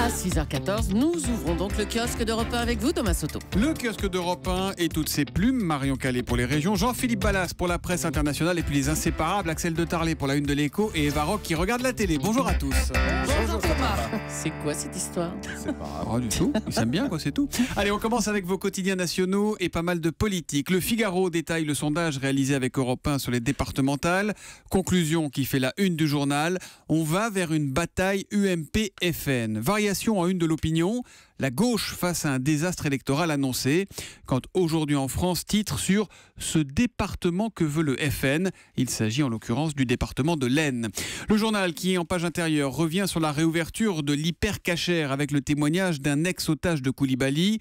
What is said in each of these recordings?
À 6h14, nous ouvrons donc le kiosque d'Europe 1 avec vous, Thomas Soto. Le kiosque d'Europe 1 et toutes ses plumes, Marion Calais pour les régions, Jean-Philippe Ballas pour la presse internationale et puis les inséparables, Axel de Tarlet pour la une de l'Écho et Eva Rock qui regarde la télé. Bonjour à tous. Bonjour Thomas. C'est quoi cette histoire? C'est pas grave du tout, ils s'aiment bien quoi, c'est tout. Allez, on commence avec vos quotidiens nationaux et pas mal de politique. Le Figaro détaille le sondage réalisé avec Europe 1 sur les départementales. Conclusion qui fait la une du journal, on va vers une bataille UMP-FN. Variation en une de l'opinion, la gauche face à un désastre électoral annoncé. Quand Aujourd'hui en France titre sur ce département que veut le FN. Il s'agit en l'occurrence du département de l'Aisne. Le journal qui, en page intérieure, revient sur la réouverture de l'hypercachère avec le témoignage d'un ex-otage de Koulibaly.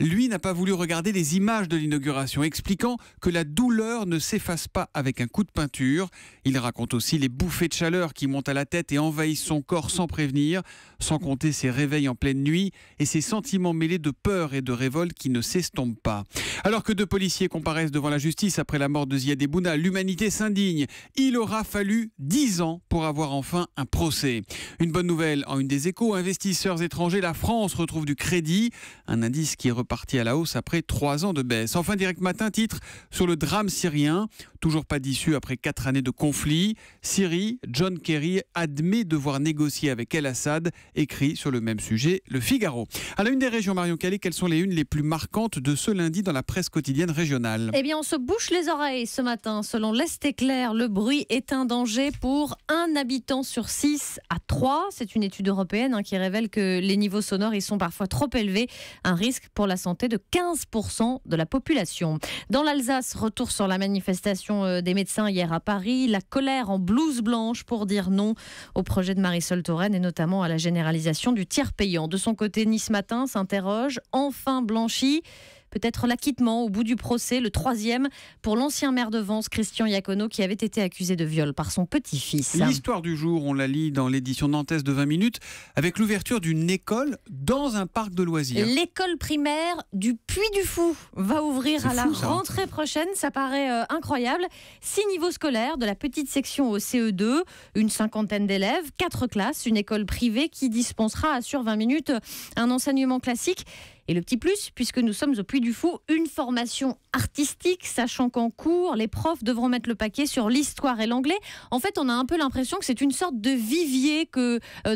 Lui n'a pas voulu regarder les images de l'inauguration, expliquant que la douleur ne s'efface pas avec un coup de peinture. Il raconte aussi les bouffées de chaleur qui montent à la tête et envahissent son corps sans prévenir, sans compter ses réveils en pleine nuit et ses sentiments mêlés de peur et de révolte qui ne s'estompent pas. Alors que 2 policiers comparaissent devant la justice après la mort de Ziad Ebouna, l'humanité s'indigne. Il aura fallu 10 ans pour avoir enfin un procès. Une bonne nouvelle en une des Échos, investisseurs étrangers, la France retrouve du crédit, un indice qui est reparti à la hausse après 3 ans de baisse. Enfin, Direct Matin titre sur le drame syrien. Toujours pas d'issue après 4 années de conflit. Syrie, John Kerry admet devoir négocier avec El-Assad, écrit sur le même sujet Le Figaro. À la une des régions, Marion Calais, quelles sont les unes les plus marquantes de ce lundi dans la presse quotidienne régionale? Eh bien, on se bouche les oreilles ce matin. Selon l'Est éclair, le bruit est un danger pour 1 habitant sur 6 à 3. C'est une étude européenne qui révèle que les niveaux sonores y sont parfois trop élevés. Un risque pour la santé de 15% de la population. Dans l'Alsace, retour sur la manifestation des médecins hier à Paris. La colère en blouse blanche pour dire non au projet de Marisol Touraine et notamment à la généralisation du tiers payant. De son côté, Nice Matin s'interroge. Enfin blanchi. Peut-être l'acquittement au bout du procès, le 3e, pour l'ancien maire de Vence, Christian Iacono, qui avait été accusé de viol par son petit-fils. L'histoire du jour, on la lit dans l'édition nantaise de 20 minutes, avec l'ouverture d'une école dans un parc de loisirs. L'école primaire du Puy du Fou va ouvrir à la rentrée prochaine. Ça paraît incroyable. 6 niveaux scolaires, de la petite section au CE2, une 50aine d'élèves, 4 classes, une école privée qui dispensera à sur 20 minutes un enseignement classique. Et le petit plus, puisque nous sommes au Puy du Fou, une formation artistique, sachant qu'en cours, les profs devront mettre le paquet sur l'histoire et l'anglais. En fait, on a un peu l'impression que c'est une sorte de vivier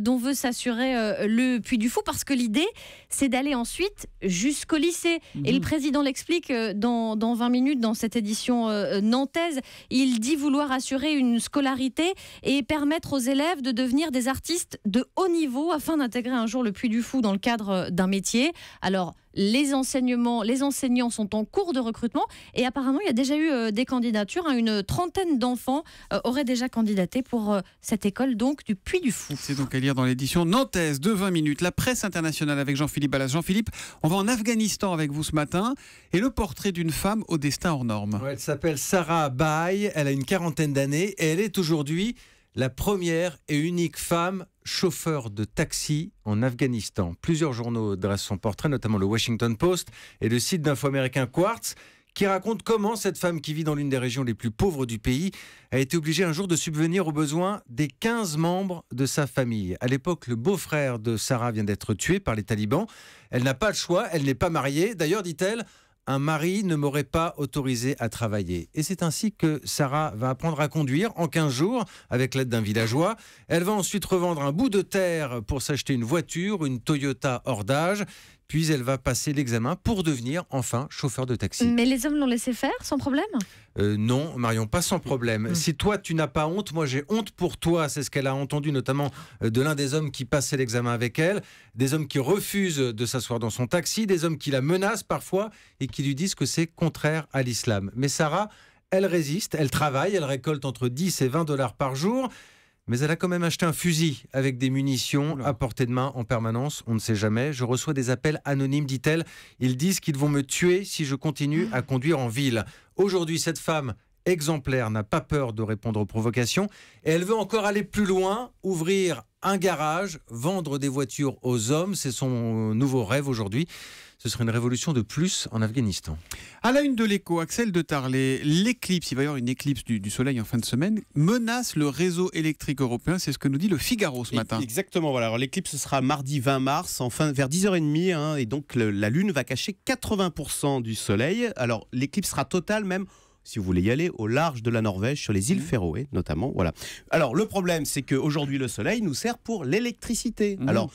dont veut s'assurer le Puy du Fou, parce que l'idée, c'est d'aller ensuite jusqu'au lycée. Et le président l'explique dans 20 minutes, dans cette édition nantaise. Il dit vouloir assurer une scolarité et permettre aux élèves de devenir des artistes de haut niveau afin d'intégrer un jour le Puy du Fou dans le cadre d'un métier. Alors, les enseignants sont en cours de recrutement et apparemment il y a déjà eu des candidatures. Une 30aine d'enfants auraient déjà candidaté pour cette école donc du Puy du Fou. C'est donc à lire dans l'édition nantaise de 20 minutes. La presse internationale avec Jean-Philippe Ballas. Jean-Philippe, on va en Afghanistan avec vous ce matin et le portrait d'une femme au destin hors norme. Ouais, elle s'appelle Sarah Bahaï, elle a une 40aine d'années et elle est aujourd'hui la première et unique femme chauffeur de taxi en Afghanistan. Plusieurs journaux dressent son portrait, notamment le Washington Post et le site d'info américain Quartz, qui raconte comment cette femme qui vit dans l'une des régions les plus pauvres du pays a été obligée un jour de subvenir aux besoins des 15 membres de sa famille. À l'époque, le beau-frère de Sarah vient d'être tué par les talibans. Elle n'a pas le choix, elle n'est pas mariée. D'ailleurs, dit-elle, un mari ne m'aurait pas autorisé à travailler. Et c'est ainsi que Sarah va apprendre à conduire en 15 jours avec l'aide d'un villageois. Elle va ensuite revendre un bout de terre pour s'acheter une voiture, une Toyota hors d'âge. Puis elle va passer l'examen pour devenir enfin chauffeur de taxi. Mais les hommes l'ont laissé faire sans problème ? Non, Marion, pas sans problème. Si toi, tu n'as pas honte, moi j'ai honte pour toi. C'est ce qu'elle a entendu notamment de l'un des hommes qui passait l'examen avec elle. Des hommes qui refusent de s'asseoir dans son taxi, des hommes qui la menacent parfois et qui lui disent que c'est contraire à l'islam. Mais Sarah, elle résiste, elle travaille, elle récolte entre 10 et 20 $ par jour. Mais elle a quand même acheté un fusil avec des munitions à portée de main en permanence. On ne sait jamais. Je reçois des appels anonymes, dit-elle. Ils disent qu'ils vont me tuer si je continue à conduire en ville. Aujourd'hui, cette femme exemplaire n'a pas peur de répondre aux provocations. Et elle veut encore aller plus loin, ouvrir un garage, vendre des voitures aux hommes. C'est son nouveau rêve aujourd'hui. ce serait une révolution de plus en Afghanistan. À la une de l'Écho, Axel de Tarlet, l'éclipse, il va y avoir une éclipse du soleil en fin de semaine, menace le réseau électrique européen. C'est ce que nous dit le Figaro ce matin. Exactement, voilà. Alors, l'éclipse sera mardi 20 mars, vers 10h30, et donc la Lune va cacher 80% du soleil. Alors, l'éclipse sera totale même, si vous voulez y aller, au large de la Norvège, sur les îles Féroé notamment. Voilà. Alors, le problème, c'est qu'aujourd'hui, le soleil nous sert pour l'électricité. Alors,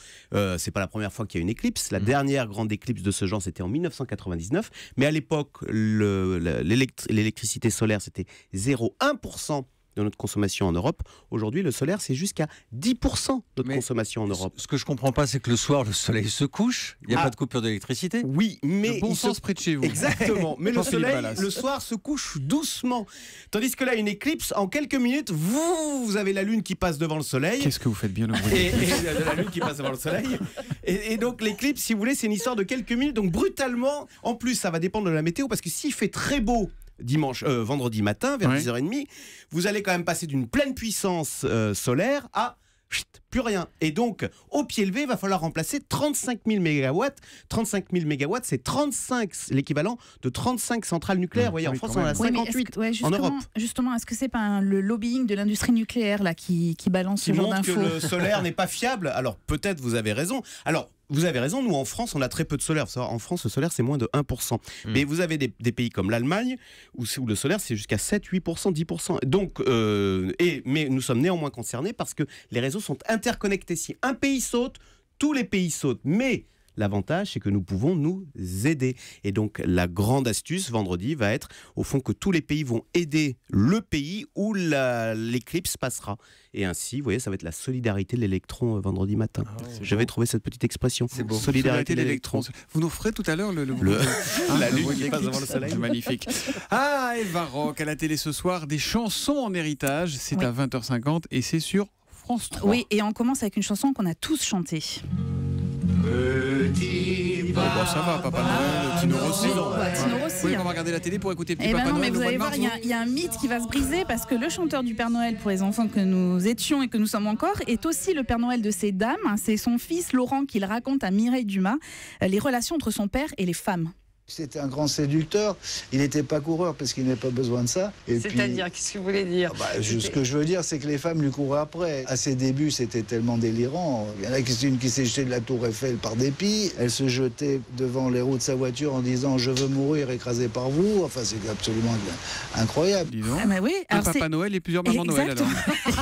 c'est pas la première fois qu'il y a une éclipse. La dernière grande éclipse de ce genre, c'était en 1999. Mais à l'époque, l'électricité solaire, c'était 0,1% de notre consommation en Europe. Aujourd'hui, le solaire, c'est jusqu'à 10% de notre consommation en Europe. Ce que je ne comprends pas, c'est que le soir, le soleil se couche, il n'y a pas de coupure d'électricité. Oui, mais... Le bon sens près de chez vous. Exactement, mais le soleil, le soir, se couche doucement. Tandis que là, une éclipse, en quelques minutes, vous avez la Lune qui passe devant le soleil. Qu'est-ce que vous faites bien le bruit. Et la Lune qui passe devant le soleil. Et donc, l'éclipse, si vous voulez, c'est une histoire de quelques minutes. Donc, brutalement, en plus, ça va dépendre de la météo, parce que s'il fait très beau, vendredi matin, vers 10h30, vous allez quand même passer d'une pleine puissance solaire à plus rien. Et donc, au pied levé, il va falloir remplacer 35 000 mégawatts. 35 000 mégawatts, c'est l'équivalent de 35 centrales nucléaires. Vous voyez, en France, on en a 58 en Europe. Justement, est-ce que c'est pas le lobbying de l'industrie nucléaire là, qui balance ce genre d'infos ? Que le solaire n'est pas fiable. Alors, peut-être vous avez raison. Alors, vous avez raison, nous en France, on a très peu de solaire. En France, le solaire, c'est moins de 1%. Mais vous avez des pays comme l'Allemagne, où le solaire, c'est jusqu'à 7, 8%, 10%. Donc, mais nous sommes néanmoins concernés parce que les réseaux sont interconnectés. Si un pays saute, tous les pays sautent. Mais l'avantage, c'est que nous pouvons nous aider. Et donc, la grande astuce, vendredi, va être, au fond, que tous les pays vont aider le pays où l'éclipse passera. Et ainsi, vous voyez, ça va être la solidarité de l'électron vendredi matin. J'avais trouvé cette petite expression. C'est beau. Solidarité de l'électron. Vous nous ferez tout à l'heure la Lune qui passe devant le soleil. Magnifique. Ah, Eva Rock à la télé ce soir, des chansons en héritage. C'est à 20h50 et c'est sur France 3. Oui, et on commence avec une chanson qu'on a tous chantée. Ça va, Papa Noël, Tino Rossi. Tino Rossi. Oui, on va regarder la télé pour écouter Petit Papa non, Noël. mais vous allez voir, il y a un mythe qui va se briser parce que le chanteur du Père Noël pour les enfants que nous étions et que nous sommes encore est aussi le Père Noël de ces dames. C'est son fils Laurent qui le raconte à Mireille Dumas, les relations entre son père et les femmes. C'était un grand séducteur. Il n'était pas coureur parce qu'il n'avait pas besoin de ça. C'est-à-dire, qu'est-ce que vous voulez dire ? Ce que je veux dire, c'est que les femmes lui couraient après. À ses débuts, c'était tellement délirant. Il y en a une qui s'est jetée de la tour Eiffel par dépit. Elle se jetait devant les roues de sa voiture en disant « Je veux mourir écrasée par vous ». Enfin, c'est absolument incroyable. Dis donc. Oui, un Papa Noël et plusieurs mamans Noël, alors.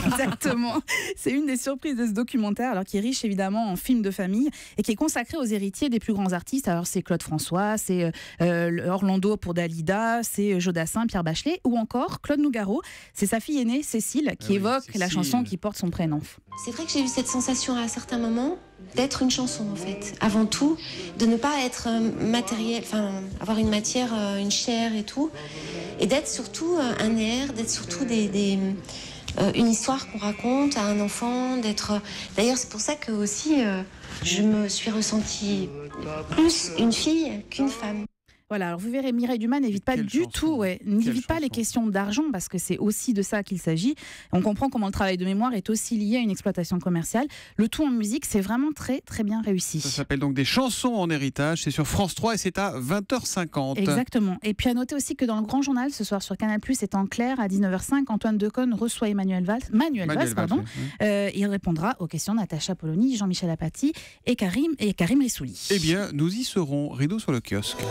Exactement. C'est une des surprises de ce documentaire, alors qui est riche évidemment en films de famille et qui est consacré aux héritiers des plus grands artistes. Alors, c'est Claude François, c'est Orlando pour Dalida, c'est Jodassin, Pierre Bachelet, ou encore Claude Nougaro, c'est sa fille aînée Cécile qui évoque la chanson qui porte son prénom. C'est vrai que j'ai eu cette sensation à certains moments d'être une chanson en fait, avant tout, de ne pas être matériel, enfin avoir une matière, une chair et tout, et d'être surtout un air, d'être surtout une histoire qu'on raconte à un enfant, d'être. D'ailleurs, c'est pour ça que aussi je me suis ressentie plus une fille qu'une femme. Voilà, alors vous verrez, Mireille Dumas n'évite pas n'évite pas les questions d'argent parce que c'est aussi de ça qu'il s'agit. On comprend comment le travail de mémoire est aussi lié à une exploitation commerciale. Le tout en musique, c'est vraiment très très bien réussi. Ça s'appelle donc Des chansons en héritage, c'est sur France 3 et c'est à 20h50. Exactement. Et puis à noter aussi que dans le Grand Journal, ce soir sur Canal+, c'est en clair à 19h05, Antoine Decaune reçoit Manuel Valls. Il répondra aux questions de Natacha Polony, Jean-Michel Apathy et Karim Rissouli. Eh bien, nous y serons, rideau sur le kiosque.